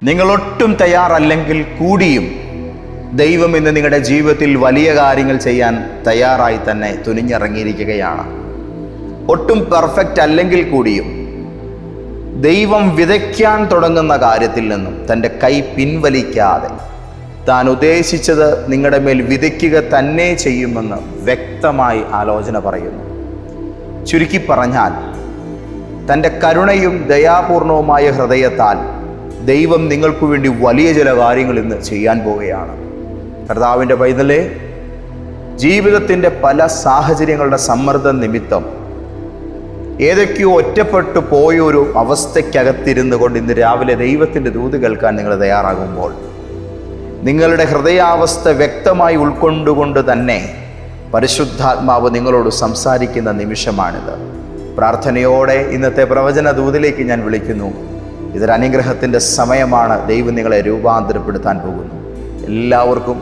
നിങ്ങളൊട്ടും തയ്യാറല്ലെങ്കിൽ കൂടിയും ദൈവം ഇന്ന് നിങ്ങളുടെ ജീവിതത്തിൽ വലിയ കാര്യങ്ങൾ ചെയ്യാൻ തയ്യാറായി തന്നെ തുനിഞ്ഞിറങ്ങിയിരിക്കുകയാണ്. ഒട്ടും പെർഫെക്റ്റ് അല്ലെങ്കിൽ കൂടിയും ദൈവം വിതയ്ക്കാൻ തുടങ്ങുന്ന കാര്യത്തിൽ നിന്നും തൻ്റെ കൈ പിൻവലിക്കാതെ താൻ ഉദ്ദേശിച്ചത് നിങ്ങളുടെ മേൽ വിതയ്ക്കുക തന്നെ ചെയ്യുമെന്ന് വ്യക്തമായി ആലോചന പറയുന്നു. ചുരുക്കി പറഞ്ഞാൽ, തൻ്റെ കരുണയും ദയാപൂർണവുമായ ഹൃദയത്താൽ ദൈവം നിങ്ങൾക്ക് വേണ്ടി വലിയ ചില കാര്യങ്ങൾ ഇന്ന് ചെയ്യാൻ പോവുകയാണ്. കർത്താവിൻ്റെ പൈതലേ, ജീവിതത്തിൻ്റെ പല സാഹചര്യങ്ങളുടെ സമ്മർദ്ദം നിമിത്തം ഏതൊക്കെയോ ഒറ്റപ്പെട്ടു പോയൊരു അവസ്ഥയ്ക്കകത്തിരുന്നു കൊണ്ട് ഇന്ന് രാവിലെ ദൈവത്തിൻ്റെ ദൂത് കേൾക്കാൻ നിങ്ങൾ തയ്യാറാകുമ്പോൾ, നിങ്ങളുടെ ഹൃദയാവസ്ഥ വ്യക്തമായി ഉൾക്കൊണ്ടുകൊണ്ട് തന്നെ പരിശുദ്ധാത്മാവ് നിങ്ങളോട് സംസാരിക്കുന്ന നിമിഷമാണിത്. പ്രാർത്ഥനയോടെ ഇന്നത്തെ പ്രവചന ദൂതിലേക്ക് ഞാൻ വിളിക്കുന്നു. ഇതൊരു അനുഗ്രഹത്തിൻ്റെ സമയമാണ്. ദൈവം നിങ്ങളെ രൂപാന്തരപ്പെടുത്താൻ പോകുന്നു. എല്ലാവർക്കും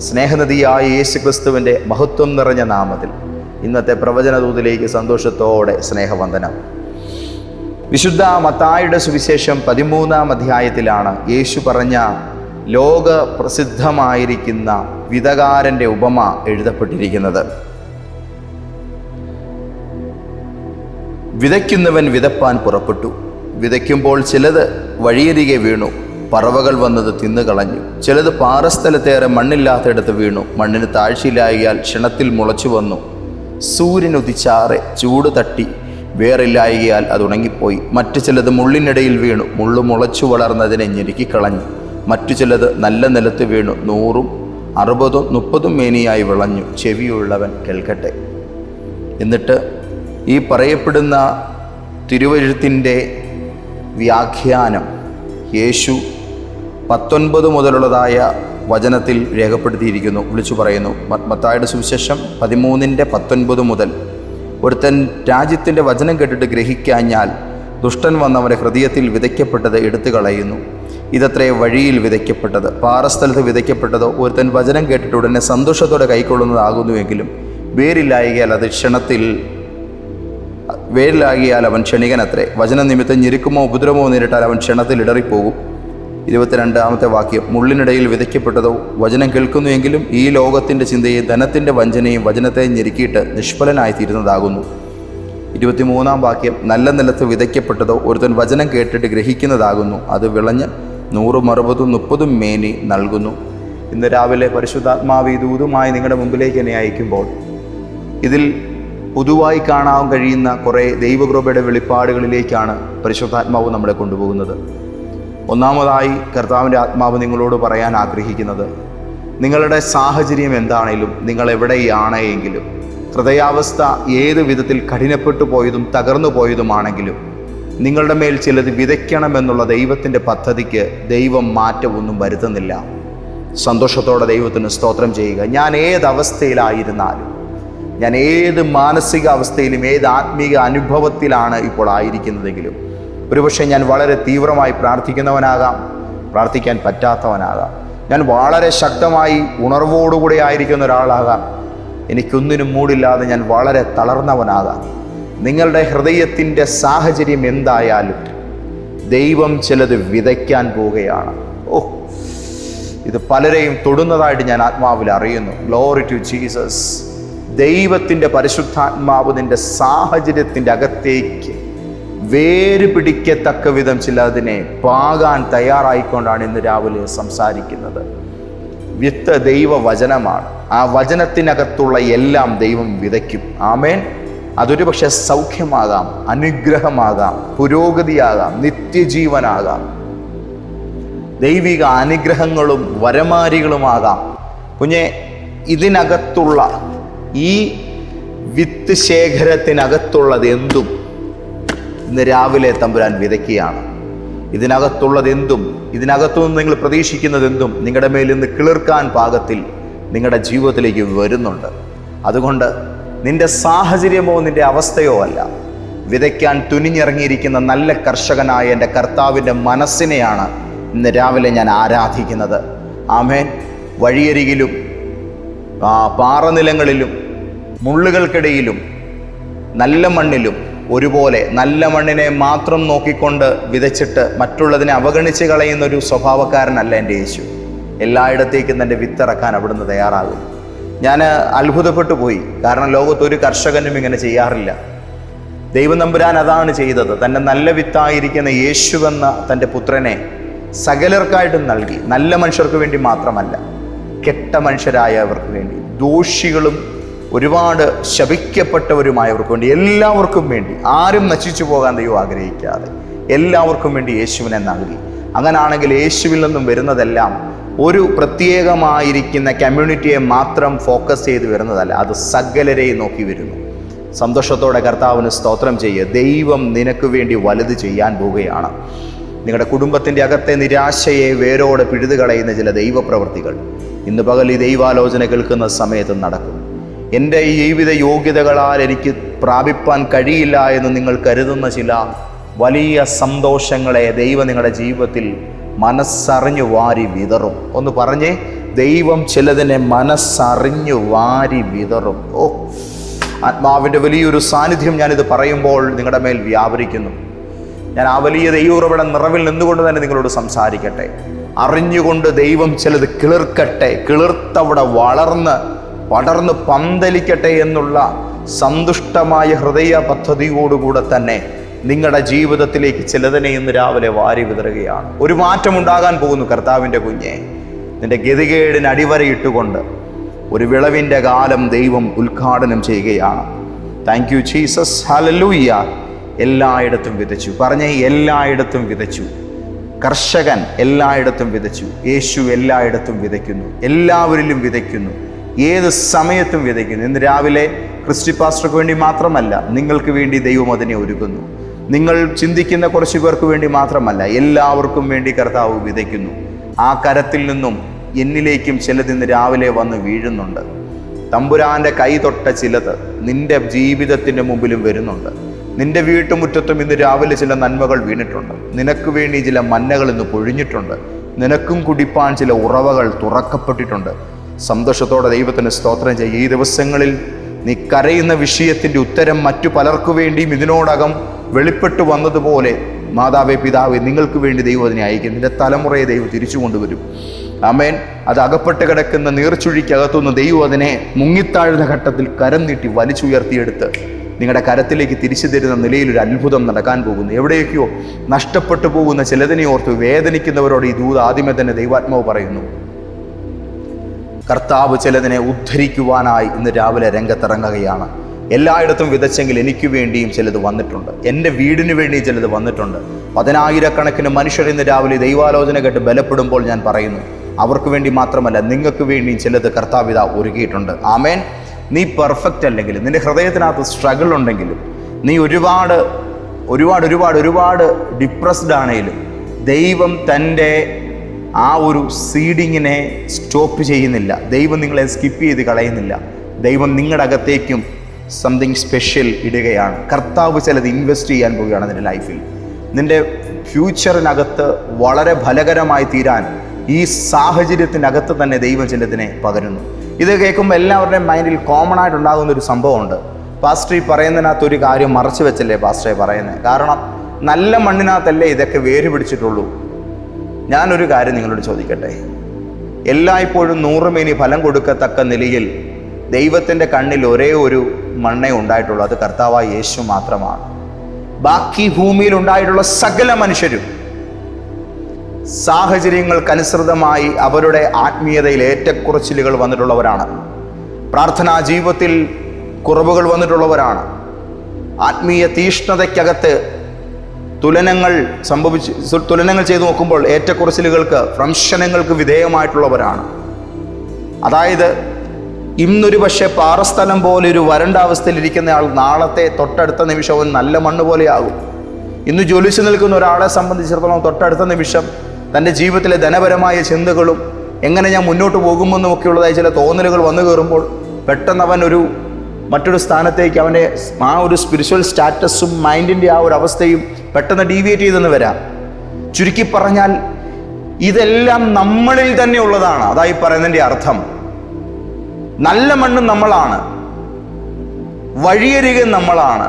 സ്നേഹനിധിയായ യേശുക്രിസ്തുവിൻ്റെ മഹത്വം നിറഞ്ഞ നാമത്തിൽ ഇന്നത്തെ പ്രവചന ദൂതിലേക്ക് സന്തോഷത്തോടെ സ്നേഹവന്ദനം. വിശുദ്ധ മത്തായിയുടെ സുവിശേഷം 13-ാം അധ്യായത്തിലാണ് യേശു പറഞ്ഞ ലോക പ്രസിദ്ധമായിരിക്കുന്ന വിതകാരൻ്റെ ഉപമ എഴുതപ്പെട്ടിരിക്കുന്നത്. വിതയ്ക്കുന്നവൻ വിതപ്പാൻ പുറപ്പെട്ടു. വിതയ്ക്കുമ്പോൾ ചിലത് വഴിയരികെ വീണു, പറവകൾ വന്നത് തിന്നുകളഞ്ഞു. ചിലത് പാറസ്ഥലത്തേറെ മണ്ണില്ലാത്തയിടത്ത് വീണു, മണ്ണിന് താഴ്ചയിലായാൽ ക്ഷണത്തിൽ മുളച്ചു വന്നു. സൂര്യൻ ഉദിച്ചാറെ ചൂട് തട്ടി വേറില്ലായകയാൽ അത് ഉണങ്ങിപ്പോയി. മറ്റു ചിലത് മുള്ളിനിടയിൽ വീണു, മുള്ളു മുളച്ചു വളർന്നതിനെ ഞെരുക്കിക്കളഞ്ഞു. മറ്റു ചിലത് നല്ല നിലത്ത് വീണു, 100, 60, 30 മേനിയായി വിളഞ്ഞു. ചെവിയുള്ളവൻ കേൾക്കട്ടെ. എന്നിട്ട് ഈ പറയപ്പെടുന്ന തിരുവെഴുത്തിൻ്റെ വ്യാഖ്യാനം യേശു 19 മുതലുള്ളതായ വചനത്തിൽ രേഖപ്പെടുത്തിയിരിക്കുന്നു. വിളിച്ചു പറയുന്നു. മത്തായിയുടെ സുവിശേഷം 13-19 മുതൽ. ഒരുത്തൻ രാജ്യത്തിൻ്റെ വചനം കേട്ടിട്ട് ഗ്രഹിക്കാഞ്ഞാൽ ദുഷ്ടൻ വന്നവൻ്റെ ഹൃദയത്തിൽ വിതയ്ക്കപ്പെട്ടത് എടുത്തു കളയുന്നു. ഇതത്രേ വഴിയിൽ വിതയ്ക്കപ്പെട്ടത്. പാറസ്ഥലത്ത് വിതയ്ക്കപ്പെട്ടതോ ഒരുത്തൻ വചനം കേട്ടിട്ട് ഉടനെ സന്തോഷത്തോടെ കൈക്കൊള്ളുന്നതാകുന്നുവെങ്കിലും വേരില്ലായകയാൽ അവൻ ക്ഷണികനത്രേ. വചനനിമിത്തം ഞെരുക്കുമോ ഉപദ്രവമോ നേരിട്ടാൽ അവൻ ക്ഷണത്തിൽ ഇടറിപ്പോകും. 22-ാമത്തെ വാക്യം, മുള്ളിനിടയിൽ വിതയ്ക്കപ്പെട്ടതോ വചനം കേൾക്കുന്നുവെങ്കിലും ഈ ലോകത്തിൻ്റെ ചിന്തയും ധനത്തിൻ്റെ വഞ്ചനയും വചനത്തെ ഞെരുക്കിയിട്ട് നിഷ്ഫലനായിത്തീരുന്നതാകുന്നു. 23-ാം വാക്യം, നല്ല നിലത്ത് വിതയ്ക്കപ്പെട്ടതോ ഒരുത്തൻ വചനം കേട്ടിട്ട് ഗ്രഹിക്കുന്നതാകുന്നു. അത് വിളഞ്ഞ് 100, 60, 30 മേനി നൽകുന്നു. ഇന്ന് രാവിലെ പരിശുദ്ധാത്മാവ് ഈ ദൂതുമായി നിങ്ങളുടെ മുമ്പിലേക്ക് എന്നെ അയക്കുമ്പോൾ ഇതിൽ പൊതുവായി കാണാൻ കഴിയുന്ന കുറേ ദൈവകൃപയുടെ വെളിപ്പാടുകളിലേക്കാണ് പരിശുദ്ധാത്മാവ് നമ്മളെ കൊണ്ടുപോകുന്നത്. ഒന്നാമതായി കർത്താവിൻ്റെ ആത്മാവ് നിങ്ങളോട് പറയാൻ ആഗ്രഹിക്കുന്നത്, നിങ്ങളുടെ സാഹചര്യം എന്താണേലും, നിങ്ങൾ എവിടെയാണെങ്കിലും, ഹൃദയാവസ്ഥ ഏത് വിധത്തിൽ കഠിനപ്പെട്ടു പോയതും തകർന്നു പോയതുമാണെങ്കിലും, നിങ്ങളുടെ മേൽ ചിലത് വിതയ്ക്കണമെന്നുള്ള ദൈവത്തിൻ്റെ പദ്ധതിക്ക് ദൈവം മാറ്റമൊന്നും വരുത്തുന്നില്ല. സന്തോഷത്തോടെ ദൈവത്തിന് സ്തോത്രം ചെയ്യുക. ഞാൻ ഏതവസ്ഥയിലായിരുന്നാലും, ഞാൻ ഏത് മാനസിക അവസ്ഥയിലും ഏത് ആത്മീക അനുഭവത്തിലാണ് ഇപ്പോൾ ആയിരിക്കുന്നതെങ്കിലും, ഒരുപക്ഷെ ഞാൻ വളരെ തീവ്രമായി പ്രാർത്ഥിക്കുന്നവനാകാം, പ്രാർത്ഥിക്കാൻ പറ്റാത്തവനാകാം, ഞാൻ വളരെ ശക്തമായി ഉണർവോടുകൂടി ആയിരിക്കുന്ന ഒരാളാകാം, എനിക്കൊന്നിനും മൂടില്ലാതെ ഞാൻ വളരെ തളർന്നവനാകാം. നിങ്ങളുടെ ഹൃദയത്തിൻ്റെ സാഹചര്യം എന്തായാലും ദൈവം ചിലത് വിതയ്ക്കാൻ പോവുകയാണ്. ഇത് പലരെയും തൊടുന്നതായിട്ട് ഞാൻ ആത്മാവിൽ അറിയുന്നു. Glory to Jesus. ദൈവത്തിൻ്റെ പരിശുദ്ധാത്മാവ് നിൻ്റെ സാഹചര്യത്തിൻ്റെ അകത്തേക്ക് വേര് പിടിക്കത്തക്ക വിധം ചിലതിനെ പാകാൻ തയ്യാറായിക്കൊണ്ടാണ് ഇന്ന് രാവിലെ സംസാരിക്കുന്നത്. വിത്ത് ദൈവവചനമാണ്. ആ വചനത്തിനകത്തുള്ള എല്ലാം ദൈവം വിതയ്ക്കും. ആമേൻ. അതൊരു പക്ഷേ സൗഖ്യമാകാം, അനുഗ്രഹമാകാം, പുരോഗതിയാകാം, നിത്യജീവനാകാം, ദൈവിക അനുഗ്രഹങ്ങളും വരമാരികളുമാകാം. കുഞ്ഞെ, ഇതിനകത്തുള്ള ഈ വിത്ത് ശേഖരത്തിനകത്തുള്ളത് എന്തും ഇന്ന് രാവിലെ തമ്പുരാൻ വിതയ്ക്കുകയാണ്. ഇതിനകത്തുള്ളതെന്തും, ഇതിനകത്തുനിന്ന് നിങ്ങൾ പ്രതീക്ഷിക്കുന്നതെന്തും നിങ്ങളുടെ മേൽ നിന്ന് കിളിർക്കാൻ പാകത്തിൽ നിങ്ങളുടെ ജീവിതത്തിലേക്ക് വരുന്നുണ്ട്. അതുകൊണ്ട് നിന്റെ സാഹചര്യമോ നിന്റെ അവസ്ഥയോ അല്ല, വിതയ്ക്കാൻ തുനിഞ്ഞിറങ്ങിയിരിക്കുന്ന നല്ല കർഷകനായ എൻ്റെ കർത്താവിൻ്റെ മനസ്സിനെയാണ് ഇന്ന് രാവിലെ ഞാൻ ആരാധിക്കുന്നത്. ആമേൻ. വഴിയരികിലും പാറനിലങ്ങളിലും മുള്ളുകൾക്കിടയിലും നല്ല മണ്ണിലും ഒരുപോലെ നല്ല മണ്ണിനെ മാത്രം നോക്കിക്കൊണ്ട് വിതച്ചിട്ട് മറ്റുള്ളതിനെ അവഗണിച്ച് കളയുന്നൊരു സ്വഭാവക്കാരനല്ല എൻ്റെ യേശു. എല്ലായിടത്തേക്കും തൻ്റെ വിത്തിറക്കാൻ അവിടുന്ന് തയ്യാറാകും. ഞാൻ അത്ഭുതപ്പെട്ടു പോയി. കാരണം ലോകത്തൊരു കർഷകനും ഇങ്ങനെ ചെയ്യാറില്ല. ദൈവം തമ്പുരാൻ അതാണ് ചെയ്തത്. തൻ്റെ നല്ല വിത്തായിരിക്കുന്ന യേശുവെന്ന തൻ്റെ പുത്രനെ സകലർക്കായിട്ടും നൽകി. നല്ല മനുഷ്യർക്ക് വേണ്ടി മാത്രമല്ല, കെട്ട മനുഷ്യരായവർക്ക് വേണ്ടി, ദോഷികളും ഒരുപാട് ശപിക്കപ്പെട്ടവരുമായവർക്ക് വേണ്ടി, എല്ലാവർക്കും വേണ്ടി, ആരും നശിച്ചു പോകാൻ ദൈവം ആഗ്രഹിക്കാതെ എല്ലാവർക്കും വേണ്ടി യേശുവിനെ നൽകി. അങ്ങനാണെങ്കിൽ യേശുവിൽ നിന്നും വരുന്നതെല്ലാം ഒരു പ്രത്യേകമായിരിക്കുന്ന കമ്മ്യൂണിറ്റിയെ മാത്രം ഫോക്കസ് ചെയ്ത് വരുന്നതല്ല, അത് സകലരെയും നോക്കി വരുന്നു. സന്തോഷത്തോടെ കർത്താവിന് സ്തോത്രം ചെയ്യുക. ദൈവം നിനക്ക് വേണ്ടി വലുത് ചെയ്യാൻ പോവുകയാണ്. നിങ്ങളുടെ കുടുംബത്തിൻ്റെ അകത്തെ നിരാശയെ വേരോടെ പിഴുതു കളയുന്ന ചില ദൈവപ്രവൃത്തികൾ ഇന്ന് പകൽ ഈ ദൈവാലോചന കേൾക്കുന്ന സമയത്ത് നടക്കും. എൻ്റെ ഈ ജീവിത യോഗ്യതകളാൽ എനിക്ക് പ്രാപിപ്പാൻ കഴിയില്ല എന്ന് നിങ്ങൾ കരുതുന്ന ചില വലിയ സന്തോഷങ്ങളെ ദൈവം നിങ്ങളുടെ ജീവിതത്തിൽ മനസ്സറിഞ്ഞു വാരി വിതറും. ഒന്ന് പറഞ്ഞേ, ദൈവം ചിലതിനെ മനസ്സറിഞ്ഞു വാരി വിതറും. ആത്മാവിൻ്റെ വലിയൊരു സാന്നിധ്യം ഞാനിത് പറയുമ്പോൾ നിങ്ങളുടെ മേൽ വ്യാപരിക്കുന്നു. ഞാൻ ആ വലിയ ദൈവോറവിട നിറവിൽ നിന്നുകൊണ്ട് തന്നെ നിങ്ങളോട് സംസാരിക്കട്ടെ. അറിഞ്ഞുകൊണ്ട് ദൈവം ചിലത് കിളിർക്കട്ടെ, കിളിർത്തവിടെ പടർന്ന് പന്തലിക്കട്ടെ എന്നുള്ള സന്തുഷ്ടമായ ഹൃദയ പദ്ധതിയോടുകൂടെ തന്നെ നിങ്ങളുടെ ജീവിതത്തിലേക്ക് ചിലതിനെ ഇന്ന് രാവിലെ വാരി വിതറുകയാണ്. ഒരു മാറ്റമുണ്ടാകാൻ പോകുന്നു കർത്താവിൻ്റെ കുഞ്ഞെ. നിന്റെ ഗതികേടിന് അടിവരയിട്ടുകൊണ്ട് ഒരു വിളവിൻ്റെ കാലം ദൈവം ഉദ്ഘാടനം ചെയ്യുകയാണ്. Thank you Jesus, hallelujah. എല്ലായിടത്തും വിതച്ചു. പറഞ്ഞേ, എല്ലായിടത്തും വിതച്ചു. കർഷകൻ എല്ലായിടത്തും വിതച്ചു. യേശു എല്ലായിടത്തും വിതയ്ക്കുന്നു, എല്ലാവരിലും വിതയ്ക്കുന്നു, ഏത് സമയത്തും വിതയ്ക്കുന്നു. ഇന്ന് രാവിലെ ക്രിസ്റ്റി പാസ്റ്റർക്ക് വേണ്ടി മാത്രമല്ല, നിങ്ങൾക്ക് വേണ്ടി ദൈവം അതിനെ ഒരുക്കുന്നു. നിങ്ങൾ ചിന്തിക്കുന്ന കുറച്ച് പേർക്ക് വേണ്ടി മാത്രമല്ല, എല്ലാവർക്കും വേണ്ടി കർത്താവ് വിതയ്ക്കുന്നു. ആ കരത്തിൽ നിന്നും എന്നിലേക്കും ചിലത് ഇന്ന് രാവിലെ വന്ന് വീഴുന്നുണ്ട്. തമ്പുരാൻ്റെ കൈ തൊട്ട ചിലത് നിന്റെ ജീവിതത്തിൻ്റെ മുമ്പിലും വരുന്നുണ്ട്. നിന്റെ വീട്ടുമുറ്റത്തും ഇന്ന് രാവിലെ ചില നന്മകൾ വീണിട്ടുണ്ട്. നിനക്ക് വേണ്ടി ചില മന്നകൾ ഇന്ന് പൊഴിഞ്ഞിട്ടുണ്ട്. നിനക്കും കുടിപ്പാൻ ചില ഉറവകൾ തുറക്കപ്പെട്ടിട്ടുണ്ട്. സന്തോഷത്തോടെ ദൈവത്തിന് സ്തോത്രം ചെയ്യുക. ഈ ദിവസങ്ങളിൽ നീ കരയുന്ന വിഷയത്തിൻ്റെ ഉത്തരം മറ്റു പലർക്കു വേണ്ടിയും ഇതിനോടകം വെളിപ്പെട്ടു വന്നതുപോലെ മാതാവേ, പിതാവേ, നിങ്ങൾക്ക് വേണ്ടി ദൈവം അതിനെ അയക്കും. നിന്റെ തലമുറയെ ദൈവം തിരിച്ചു കൊണ്ടുവരും. ആമേൻ. അത് അകപ്പെട്ട് കിടക്കുന്ന നീർച്ചുഴിക്കകത്തുനിന്ന് ദൈവം അതിനെ മുങ്ങിത്താഴുന്ന ഘട്ടത്തിൽ കരം നീട്ടി വലിച്ചുയർത്തിയെടുത്ത് നിങ്ങളുടെ കരത്തിലേക്ക് തിരിച്ചു തരുന്ന നിലയിലൊരു അത്ഭുതം നടക്കാൻ പോകുന്നു. എവിടെയൊക്കെയോ നഷ്ടപ്പെട്ടു പോകുന്ന ചിലതിനെ ഓർത്ത് വേദനിക്കുന്നവരോട് ഈ ദൂത് ആദ്യമേ തന്നെ ദൈവാത്മാവ് പറയുന്നു. കർത്താവ് ചിലതിനെ ഉദ്ധരിക്കുവാനായി ഇന്ന് രാവിലെ രംഗത്തിറങ്ങുകയാണ്. എല്ലായിടത്തും വിതച്ചെങ്കിൽ എനിക്ക് വേണ്ടിയും ചിലത് വന്നിട്ടുണ്ട്, എൻ്റെ വീടിന് വേണ്ടിയും ചിലത് വന്നിട്ടുണ്ട്. 10,000-കണക്കിന് മനുഷ്യർ ഇന്ന് രാവിലെ ദൈവാലോചന കേട്ട് ബലപ്പെടുമ്പോൾ ഞാൻ പറയുന്നു, അവർക്ക് വേണ്ടി മാത്രമല്ല, നിങ്ങൾക്ക് വേണ്ടിയും ചിലത് കർത്താവിത ഒരുക്കിയിട്ടുണ്ട്. ആമേൻ. നീ പെർഫെക്റ്റ് അല്ലെങ്കിലും, നിന്റെ ഹൃദയത്തിനകത്ത് സ്ട്രഗിൾ ഉണ്ടെങ്കിലും, നീ ഒരുപാട് ഡിപ്രസ്ഡ് ആണെങ്കിലും, ദൈവം തൻ്റെ ആ ഒരു സീഡിങ്ങിനെ സ്റ്റോപ്പ് ചെയ്യുന്നില്ല. ദൈവം നിങ്ങളെ സ്കിപ്പ് ചെയ്ത് കളയുന്നില്ല. ദൈവം നിങ്ങളുടെ അകത്തേക്കും സംതിങ് സ്പെഷ്യൽ ഇടുകയാണ്. കർത്താവ് ചിലത് ഇൻവെസ്റ്റ് ചെയ്യാൻ പോവുകയാണ് നിൻ്റെ ലൈഫിൽ. നിൻ്റെ ഫ്യൂച്ചറിനകത്ത് വളരെ ഫലകരമായി തീരാൻ ഈ സാഹചര്യത്തിനകത്ത് തന്നെ ദൈവം ചിലതിനെ പകരുന്നു. ഇത് കേൾക്കുമ്പോൾ എല്ലാവരുടെയും മൈൻഡിൽ കോമൺ ആയിട്ടുണ്ടാകുന്നൊരു സംഭവമുണ്ട്. പാസ്റ്റർ ഈ പറയുന്നതിനകത്തൊരു കാര്യം മറച്ചു വെച്ചല്ലേ പാസ്റ്ററെ പറയുന്നത്? കാരണം നല്ല മണ്ണിനകത്തല്ലേ ഇതൊക്കെ വേര് പിടിച്ചിട്ടുള്ളൂ. ഞാനൊരു കാര്യം നിങ്ങളോട് ചോദിക്കട്ടെ. എല്ലായ്പ്പോഴും 100 മേനി ഫലം കൊടുക്കത്തക്ക നിലയിൽ ദൈവത്തിൻ്റെ കണ്ണിൽ ഒരേ ഒരു മണ്ണേ ഉണ്ടായിട്ടുള്ളൂ, അത് കർത്താവായ യേശു മാത്രമാണ്. ബാക്കി ഭൂമിയിൽ ഉണ്ടായിട്ടുള്ള സകല മനുഷ്യരും സാഹചര്യങ്ങൾക്കനുസൃതമായി അവരുടെ ആത്മീയതയിൽ ഏറ്റക്കുറച്ചിലുകൾ വന്നിട്ടുള്ളവരാണ്. പ്രാർത്ഥനാ ജീവിതത്തിൽ കുറവുകൾ വന്നിട്ടുള്ളവരാണ്. ആത്മീയ തീഷ്ണതയ്ക്കകത്ത് തുലനങ്ങൾ ചെയ്തു നോക്കുമ്പോൾ ഏറ്റക്കുറച്ചിലുകൾക്ക്, ഭ്രംശനങ്ങൾക്ക് വിധേയമായിട്ടുള്ളവരാണ്. അതായത് ഇന്നൊരു പക്ഷേ പാറസ്ഥലം പോലെ ഒരു വരണ്ട അവസ്ഥയിലിരിക്കുന്ന ആൾ നാളത്തെ തൊട്ടടുത്ത നിമിഷവും നല്ല മണ്ണ് പോലെയാകും. ഇന്ന് ജ്വലിച്ചു നിൽക്കുന്ന ഒരാളെ സംബന്ധിച്ചിടത്തോളം തൊട്ടടുത്ത നിമിഷം തൻ്റെ ജീവിതത്തിലെ ധനപരമായ ചിന്തകളും എങ്ങനെ ഞാൻ മുന്നോട്ട് പോകുമെന്നുമൊക്കെയുള്ളതായ ചില തോന്നലുകൾ വന്നു കയറുമ്പോൾ പെട്ടെന്ന് അവൻ മറ്റൊരു സ്ഥാനത്തേക്ക് അവൻ്റെ ആ ഒരു സ്പിരിച്വൽ സ്റ്റാറ്റസും മൈൻഡിൻ്റെ ആ ഒരു അവസ്ഥയും പെട്ടെന്ന് ഡീവിയേറ്റ് ചെയ്തെന്ന് വരാം. ചുരുക്കി പറഞ്ഞാൽ ഇതെല്ലാം നമ്മളിൽ തന്നെ ഉള്ളതാണ്. അതായി പറയുന്നതിൻ്റെ അർത്ഥം, നല്ല മണ്ണ് നമ്മളാണ്, വഴിയരികെ നമ്മളാണ്,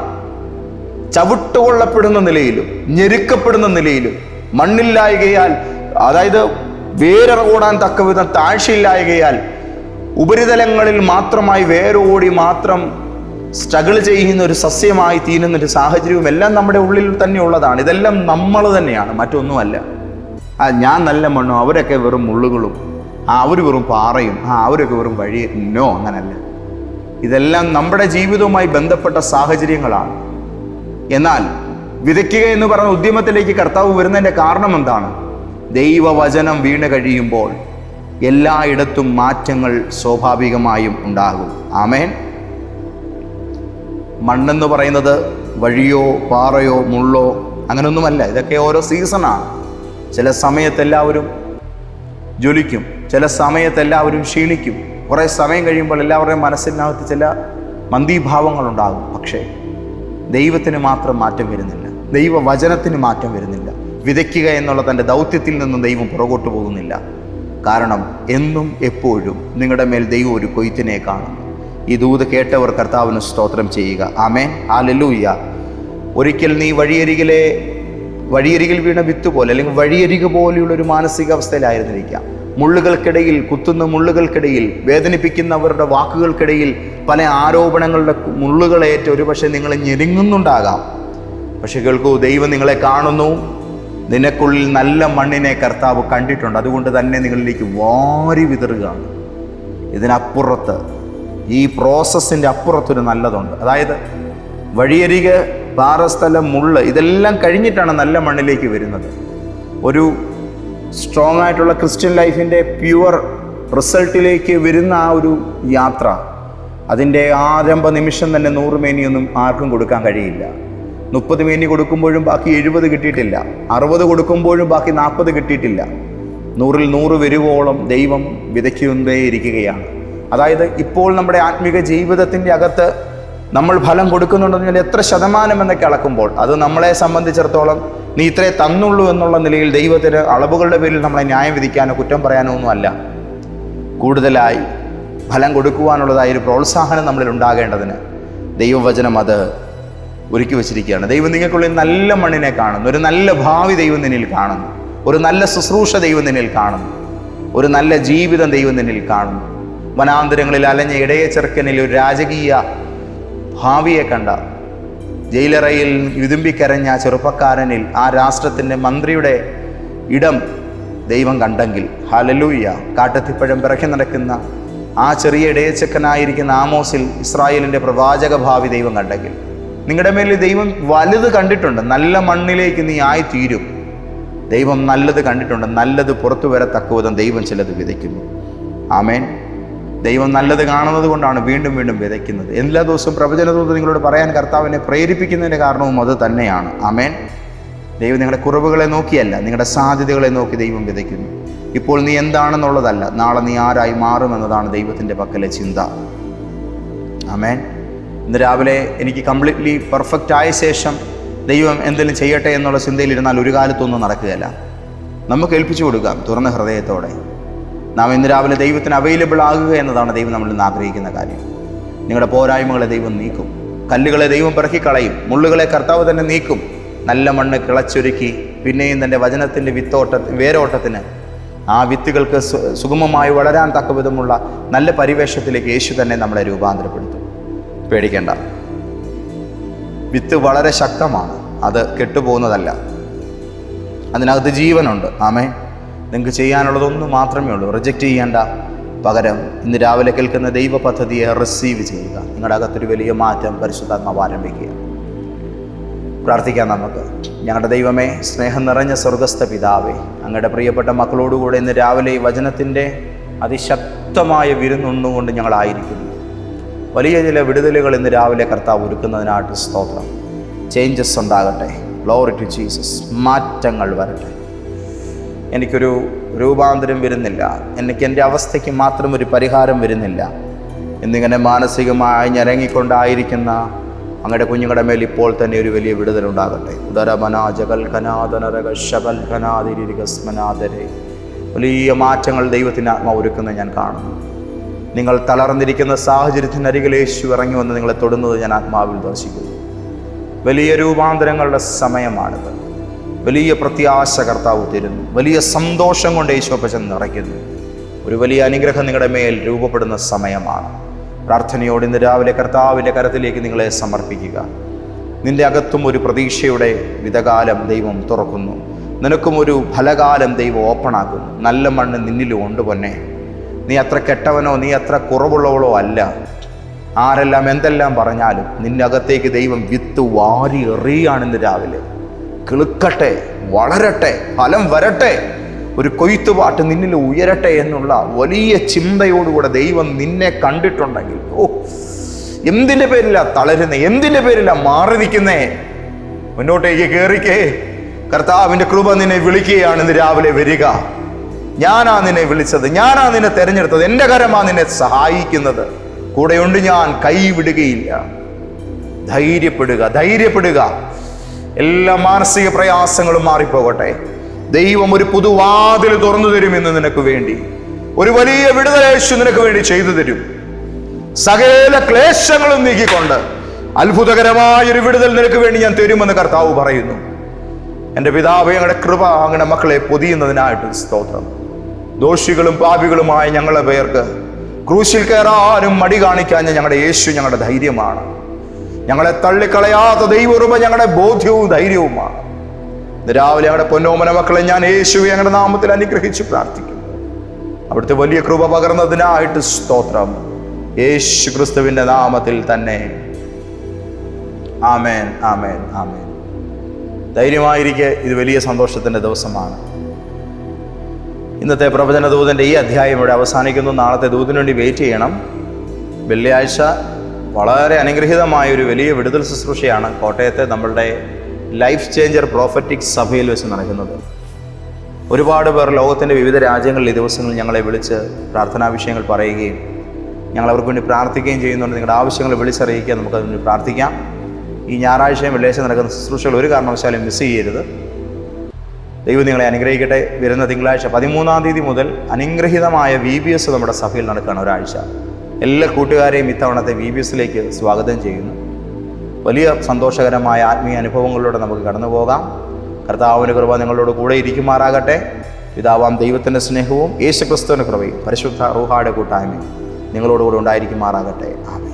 ചവിട്ടുകൊള്ളപ്പെടുന്ന നിലയിലും ഞെരുക്കപ്പെടുന്ന നിലയിലും മണ്ണില്ലായകയാൽ, അതായത് വേരോടാൻ തക്കവിധം താഴ്ചയില്ലായകയാൽ ഉപരിതലങ്ങളിൽ മാത്രമായി വേരോടി മാത്രം സ്ട്രഗിൾ ചെയ്യുന്ന ഒരു സസ്യമായി തീരുന്നൊരു സാഹചര്യവും എല്ലാം നമ്മുടെ ഉള്ളിൽ തന്നെ ഉള്ളതാണ്. ഇതെല്ലാം നമ്മൾ തന്നെയാണ്, മറ്റൊന്നുമല്ല. ഞാൻ നല്ല മണ്ണും അവരൊക്കെ വെറും മുള്ളുകളും, അവർ വെറും പാറയും, അവരൊക്കെ വെറും വഴിയോ, അങ്ങനല്ല. ഇതെല്ലാം നമ്മുടെ ജീവിതവുമായി ബന്ധപ്പെട്ട സാഹചര്യങ്ങളാണ്. എന്നാൽ വിതയ്ക്കുക എന്ന് പറഞ്ഞ ഉദ്യമത്തിലേക്ക് കർത്താവ് വരുന്നതിൻ്റെ കാരണം എന്താണ്? ദൈവവചനം വീണ് കഴിയുമ്പോൾ എല്ലായിടത്തും മാറ്റങ്ങൾ സ്വാഭാവികമായും ഉണ്ടാകും. ആമേൻ. മണ്ണെന്ന് പറയുന്നത് വഴിയോ പാറയോ മുള്ളോ അങ്ങനെയൊന്നുമല്ല. ഇതൊക്കെ ഓരോ സീസണാണ്. ചില സമയത്ത് എല്ലാവരും ജ്വലിക്കും, ചില സമയത്ത് എല്ലാവരും ക്ഷീണിക്കും. കുറേ സമയം കഴിയുമ്പോൾ എല്ലാവരുടെയും മനസ്സിനകത്ത് ചില മന്ദീഭാവങ്ങളുണ്ടാകും. പക്ഷേ ദൈവത്തിന് മാത്രം മാറ്റം വരുന്നില്ല, ദൈവവചനത്തിന് മാറ്റം വരുന്നില്ല. വിതയ്ക്കുക എന്നുള്ള തൻ്റെ ദൗത്യത്തിൽ നിന്നും ദൈവം പുറകോട്ട് പോകുന്നില്ല. കാരണം എന്നും എപ്പോഴും നിങ്ങളുടെ മേൽ ദൈവം ഒരു കൊയ്ത്തിനെ കാണുന്നു. ഈ ദൂത് കേട്ടവർ കർത്താവിന് സ്തോത്രം ചെയ്യുക. ആമേൻ, ഹല്ലേലൂയ. ഒരിക്കൽ നീ വഴിയരികിൽ വീണ വിത്ത് പോലെ, അല്ലെങ്കിൽ വഴിയരികെ പോലെയുള്ളൊരു മാനസികാവസ്ഥയിലായിരുന്നിരിക്കാം. മുള്ളുകൾക്കിടയിൽ, കുത്തുന്ന മുള്ളുകൾക്കിടയിൽ, വേദനിപ്പിക്കുന്നവരുടെ വാക്കുകൾക്കിടയിൽ പല ആരോപണങ്ങളുടെ മുള്ളുകളേറ്റ് ഒരുപക്ഷെ നിങ്ങൾ ഞെരുങ്ങുന്നുണ്ടാകാം. പക്ഷെ കേൾക്കൂ, ദൈവം നിങ്ങളെ കാണുന്നു. നിനക്കുള്ളിൽ നല്ല മണ്ണിനെ കർത്താവ് കണ്ടിട്ടുണ്ട്. അതുകൊണ്ട് തന്നെ നിങ്ങളിലേക്ക് വാരി വിതറുകയാണ്. ഇതിനപ്പുറത്ത്, ഈ പ്രോസസ്സിൻ്റെ അപ്പുറത്തൊരു നല്ലതുണ്ട്. അതായത് വഴിയരികെ, പാറസ്ഥലം, മുള്ള്, ഇതെല്ലാം കഴിഞ്ഞിട്ടാണ് നല്ല മണ്ണിലേക്ക് വരുന്നത്. ഒരു സ്ട്രോങ് ആയിട്ടുള്ള ക്രിസ്ത്യൻ ലൈഫിൻ്റെ പ്യുവർ റിസൾട്ടിലേക്ക് വരുന്ന ആ ഒരു യാത്ര, അതിൻ്റെ ആരംഭ നിമിഷം തന്നെ 100 മേനിയൊന്നും ആർക്കും കൊടുക്കാൻ കഴിയില്ല. 30 മേനി കൊടുക്കുമ്പോഴും ബാക്കി 70 കിട്ടിയിട്ടില്ല. 60 കൊടുക്കുമ്പോഴും ബാക്കി 40 കിട്ടിയിട്ടില്ല. 100-ൽ 100 വരുവോളം ദൈവം വിതയ്ക്കുന്നേയിരിക്കുകയാണ്. അതായത് ഇപ്പോൾ നമ്മുടെ ആത്മീക ജീവിതത്തിൻ്റെ അകത്ത് നമ്മൾ ഫലം കൊടുക്കുന്നുണ്ടെന്ന് പറഞ്ഞാൽ എത്ര ശതമാനം എന്നൊക്കെ അളക്കുമ്പോൾ അത് നമ്മളെ സംബന്ധിച്ചിടത്തോളം നീ ഇത്രേ തന്നുള്ളൂ എന്നുള്ള നിലയിൽ ദൈവത്തിന് അളവുകളുടെ പേരിൽ നമ്മളെ ന്യായം വിധിക്കാനോ കുറ്റം പറയാനോ ഒന്നുമല്ല. കൂടുതലായി ഫലം കൊടുക്കുവാനുള്ളതായ ഒരു പ്രോത്സാഹനം നമ്മളിൽ ഉണ്ടാകേണ്ടതിന് ദൈവവചനം അത് ഒരുക്കി വച്ചിരിക്കുകയാണ്. ദൈവം നിങ്ങൾക്കുള്ളിൽ നല്ല മണ്ണിനെ കാണുന്നു, ഒരു നല്ല ഭാവി ദൈവം നിന്നിൽ കാണുന്നു, ഒരു നല്ല ശുശ്രൂഷ ദൈവം നിന്നിൽ കാണുന്നു, ഒരു നല്ല ജീവിതം ദൈവം നിന്നിൽ കാണുന്നു. വനാന്തരങ്ങളിൽ അലഞ്ഞ ഇടയ ചെറുക്കനിൽ ഒരു രാജകീയ ഭാവിയെ കണ്ട, ജയിലറയിൽ വിതുമ്പിക്കരഞ്ഞ ചെറുപ്പക്കാരനിൽ ആ രാഷ്ട്രത്തിൻ്റെ മന്ത്രിയുടെ ഇടം ദൈവം കണ്ടെങ്കിൽ, ഹല്ലേലൂയ. കാട്ടത്തിപ്പഴം പിറക്കി നടക്കുന്ന ആ ചെറിയ ഇടയച്ചക്കനായിരിക്കുന്ന ആമോസിൽ ഇസ്രായേലിൻ്റെ പ്രവാചക ഭാവി ദൈവം കണ്ടെങ്കിൽ, നിങ്ങളുടെ മേലിൽ ദൈവം വലുത് കണ്ടിട്ടുണ്ട്. നല്ല മണ്ണിലേക്ക് നീ ആയിത്തീരും. ദൈവം നല്ലത് കണ്ടിട്ടുണ്ട്. നല്ലത് പുറത്തു വരത്തക്കവിധം ദൈവം ചിലത് വിതയ്ക്കുന്നു. ആമേൻ. ദൈവം നല്ലത് കാണുന്നത് കൊണ്ടാണ് വീണ്ടും വീണ്ടും വിതയ്ക്കുന്നത്. എല്ലാ ദിവസവും പ്രവചനത്തോട് നിങ്ങളോട് പറയാൻ കർത്താവിനെ പ്രേരിപ്പിക്കുന്നതിൻ്റെ കാരണവും അത് തന്നെയാണ്. ആമേൻ. ദൈവം നിങ്ങളുടെ കുറവുകളെ നോക്കിയല്ല, നിങ്ങളുടെ സാധ്യതകളെ നോക്കി ദൈവം വിതയ്ക്കുന്നു. ഇപ്പോൾ നീ എന്താണെന്നുള്ളതല്ല, നാളെ നീ ആരായി മാറുമെന്നതാണ് ദൈവത്തിൻ്റെ പക്കലെ ചിന്ത. ആമേൻ. ഇന്ന് രാവിലെ എനിക്ക് കംപ്ലീറ്റ്ലി പെർഫെക്റ്റ് ആയ ശേഷം ദൈവം എന്തെങ്കിലും ചെയ്യട്ടെ എന്നുള്ള ചിന്തയിലിരുന്നാൽ ഒരു കാലത്തൊന്നും നടക്കുകയില്ല. നമുക്ക് ഏൽപ്പിച്ചു കൊടുക്കാം തുറന്ന ഹൃദയത്തോടെ. നാം ഇന്ന് രാവിലെ ദൈവത്തിന് അവൈലബിൾ ആകുക എന്നതാണ് ദൈവം നമ്മളിൽ നിന്ന് ആഗ്രഹിക്കുന്ന കാര്യം. നിങ്ങളുടെ പോരായ്മകളെ ദൈവം നീക്കും, കല്ലുകളെ ദൈവം പിറക്കിക്കളയും, മുള്ളുകളെ കർത്താവ് തന്നെ നീക്കും. നല്ല മണ്ണ് കിളച്ചൊരുക്കി പിന്നെയും തൻ്റെ വചനത്തിൻ്റെ വേരോട്ടത്തിന് ആ വിത്തുകൾക്ക് സുഗമമായി വളരാൻ തക്ക വിധമുള്ള നല്ല പരിവേഷത്തിലേക്ക് യേശു തന്നെ നമ്മളെ രൂപാന്തരപ്പെടുത്തും. പേടിക്കേണ്ട. വിത്ത് വളരെ ശക്തമാണ്, അത് കെട്ടുപോകുന്നതല്ല, അതിനകത്ത് ജീവനുണ്ട്. ആമേൻ. നിങ്ങൾക്ക് ചെയ്യാനുള്ളതൊന്നും മാത്രമേ ഉള്ളൂ, റിജക്റ്റ് ചെയ്യേണ്ട. പകരം ഇന്ന് രാവിലെ കേൾക്കുന്ന ദൈവ പദ്ധതിയെ റിസീവ് ചെയ്യുക. നിങ്ങളുടെ അകത്തൊരു വലിയ മാറ്റം പരിശുദ്ധാത്മാവ് ആരംഭിക്കുക. പ്രാർത്ഥിക്കാം നമുക്ക്. ഞങ്ങളുടെ ദൈവമേ, സ്നേഹം നിറഞ്ഞ സ്വർഗസ്ഥ പിതാവേ, അങ്ങയുടെ പ്രിയപ്പെട്ട മക്കളോടുകൂടെ ഇന്ന് രാവിലെ ഈ വചനത്തിൻ്റെ അതിശക്തമായ വിരുന്നുണ്ടുകൊണ്ട് ഞങ്ങളായിരിക്കുന്നു. വലിയ ചില വിടുതലുകൾ ഇന്ന് രാവിലെ കർത്താവ് ഒരുക്കുന്നതിനായിട്ട് സ്തോത്രം. ചേഞ്ചസ് ഉണ്ടാകട്ടെ. Glory to Jesus. മാറ്റങ്ങൾ വരട്ടെ. എനിക്കൊരു രൂപാന്തരം വരുന്നില്ല, എനിക്ക് എൻ്റെ അവസ്ഥയ്ക്ക് മാത്രം ഒരു പരിഹാരം വരുന്നില്ല എന്നിങ്ങനെ മാനസികമായി ഞരങ്ങിക്കൊണ്ടായിരിക്കുന്ന അങ്ങയുടെ കുഞ്ഞുങ്ങളുടെ മേൽ ഇപ്പോൾ തന്നെ ഒരു വലിയ വിടുതലുണ്ടാകട്ടെ. വലിയ മാറ്റങ്ങൾ ദൈവത്തിന് ആത്മാവ് ഒരുക്കുന്നത് ഞാൻ കാണുന്നു. നിങ്ങൾ തളർന്നിരിക്കുന്ന സാഹചര്യത്തിനരികിൽ യേശു ഇറങ്ങി വന്ന് നിങ്ങളെ തൊടുന്നത് ഞാൻ ആത്മാവിൽ ദർശിക്കുന്നു. വലിയ രൂപാന്തരങ്ങളുടെ സമയമാണിത്. വലിയ പ്രത്യാശ കർത്താവ് തരുന്നു. വലിയ സന്തോഷം കൊണ്ട് യേശുപ്പച്ചൻ നിറയ്ക്കുന്നു. ഒരു വലിയ അനുഗ്രഹം നിങ്ങളുടെ മേൽ രൂപപ്പെടുന്ന സമയമാണ്. പ്രാർത്ഥനയോട് ഇന്ന് രാവിലെ കർത്താവിൻ്റെ കരത്തിലേക്ക് നിങ്ങളെ സമർപ്പിക്കുക. നിന്റെ അകത്തും ഒരു പ്രതീക്ഷയുടെ വിതകാലം ദൈവം തുറക്കുന്നു. നിനക്കും ഒരു ഫലകാലം ദൈവം ഓപ്പണാക്കുന്നു. നല്ല മണ്ണ് നിന്നിലും ഉണ്ട് പൊന്നെ. നീ അത്ര കെട്ടവനോ നീ അത്ര കുറവുള്ളവളോ അല്ല. ആരെല്ലാം എന്തെല്ലാം പറഞ്ഞാലും നിന്റെ അകത്തേക്ക് ദൈവം വിത്ത് വാരി എറിയാണിന്ന് രാവിലെ. കിളുക്കട്ടെ, വളരട്ടെ, ഫലം വരട്ടെ, ഒരു കൊയ്ത്തുപാട്ട് നിന്നിൽ ഉയരട്ടെ എന്നുള്ള വലിയ ചിന്തയോടുകൂടെ ദൈവം നിന്നെ കണ്ടിട്ടുണ്ടെങ്കിൽ, എന്തിൻ്റെ പേരില്ല തളരുന്നേ, എന്തിൻ്റെ പേരില്ല മാറി നിൽക്കുന്നേ, മുന്നോട്ടേക്ക് കയറിക്കേ. കർത്താവിൻ്റെ കൃപ നിന്നെ വിളിക്കുകയാണ്. ഇന്ന് രാവിലെ വരിക. ഞാനാ നിന്നെ വിളിച്ചത്, ഞാനാ നിന്നെ തിരഞ്ഞെടുത്തത്, എൻ്റെ കരമാ നിന്നെ സഹായിക്കുന്നത്. കൂടെയുണ്ട് ഞാൻ, കൈവിടുകയില്ല. ധൈര്യപ്പെടുക, ധൈര്യപ്പെടുക. എല്ലാ മാനസിക പ്രയാസങ്ങളും മാറിപ്പോകട്ടെ. ദൈവം ഒരു പുതുവാതിൽ തുറന്നു തരുമെന്ന് നിനക്ക് വേണ്ടി. ഒരു വലിയ വിടുതൽ യേശു നിനക്ക് വേണ്ടി ചെയ്തു തരും. സകല ക്ലേശങ്ങളും നീക്കിക്കൊണ്ട് അത്ഭുതകരമായൊരു വിടുതൽ നിനക്ക് വേണ്ടി ഞാൻ തരുമെന്ന് കർത്താവ് പറയുന്നു. എൻ്റെ പിതാവേ, ഞങ്ങളുടെ കൃപ അങ്ങയുടെ മക്കളെ പൊതിയുന്നതിനായിട്ട് സ്തോത്രം. ദോഷികളും പാപികളുമായ ഞങ്ങളുടെ പേർക്ക് ക്രൂശിൽ കയറാനും മടി കാണിക്കാൻ ഞങ്ങളുടെ യേശു ഞങ്ങളുടെ ധൈര്യമാണ്. ഞങ്ങളെ തള്ളിക്കളയാത്ത ദൈവകൃപ ഞങ്ങളുടെ ബോധ്യവും ധൈര്യവുമാണ്. രാവിലെ ഞങ്ങളുടെ പൊന്നോമന മക്കളെ ഞാൻ യേശുവെ ഞങ്ങളുടെ നാമത്തിൽ അനുഗ്രഹിച്ച് പ്രാർത്ഥിക്കുന്നു. അവിടുത്തെ വലിയ കൃപ പകർന്നതിനായിട്ട് സ്തോത്രം. യേശു ക്രിസ്തുവിൻ്റെ നാമത്തിൽ തന്നെ. ആമേൻ, ആമേൻ, ആമേൻ. ധൈര്യമായിരിക്കെ. ഇത് വലിയ സന്തോഷത്തിൻ്റെ ദിവസമാണ്. ഇന്നത്തെ പ്രവചന ദൂതൻ്റെ ഈ അധ്യായം ഇവിടെ അവസാനിക്കുന്നു. നാളത്തെ ദൂതിനു വേണ്ടി വെയിറ്റ് ചെയ്യണം. വെള്ളിയാഴ്ച വളരെ അനുഗ്രഹീതമായൊരു വലിയ വിടുതൽ ശുശ്രൂഷയാണ് കോട്ടയത്തെ നമ്മളുടെ ലൈഫ് ചേഞ്ചർ പ്രോഫറ്റിക് സഭയിൽ വെച്ച് നടക്കുന്നത്. ഒരുപാട് പേർ ലോകത്തിൻ്റെ വിവിധ രാജ്യങ്ങളിൽ ഈ ദിവസങ്ങളിൽ ഞങ്ങളെ വിളിച്ച് പ്രാർത്ഥനാ വിഷയങ്ങൾ പറയുകയും ഞങ്ങൾ അവർക്ക് വേണ്ടി പ്രാർത്ഥിക്കുകയും ചെയ്യുന്നുണ്ട്. നിങ്ങളുടെ ആവശ്യങ്ങൾ വിളിച്ചറിയിക്കുക, നമുക്കതിന് വേണ്ടി പ്രാർത്ഥിക്കാം. ഈ ഞായറാഴ്ചയും വെള്ളിയാഴ്ച നടക്കുന്ന ശുശ്രൂഷകൾ ഒരു കാരണവശാലും മിസ് ചെയ്യരുത്. ദൈവം നിങ്ങളെ അനുഗ്രഹിക്കട്ടെ. വരുന്ന തിങ്കളാഴ്ച 13-ാം തീയതി മുതൽ അനുഗ്രഹീതമായ VBS നമ്മുടെ സഭയിൽ നടക്കുകയാണ് ഒരാഴ്ച. എല്ലാ കൂട്ടുകാരെയും ഇത്തവണത്തെ VBSലേക്ക് സ്വാഗതം ചെയ്യുന്നു. വലിയ സന്തോഷകരമായ ആത്മീയ അനുഭവങ്ങളിലൂടെ നമുക്ക് കടന്നു പോകാം. കർത്താവിൻ്റെ കൃപ നിങ്ങളോട് കൂടെ ഇരിക്കുമാറാകട്ടെ. പിതാവാം ദൈവത്തിൻ്റെ സ്നേഹവും യേശുക്രിസ്തുവിൻ്റെ കൃപയും പരിശുദ്ധ റൂഹായുടെ കൂട്ടായ്മയും നിങ്ങളോടുകൂടെ ഉണ്ടായിരിക്കുമാറാകട്ടെ. ആമേൻ.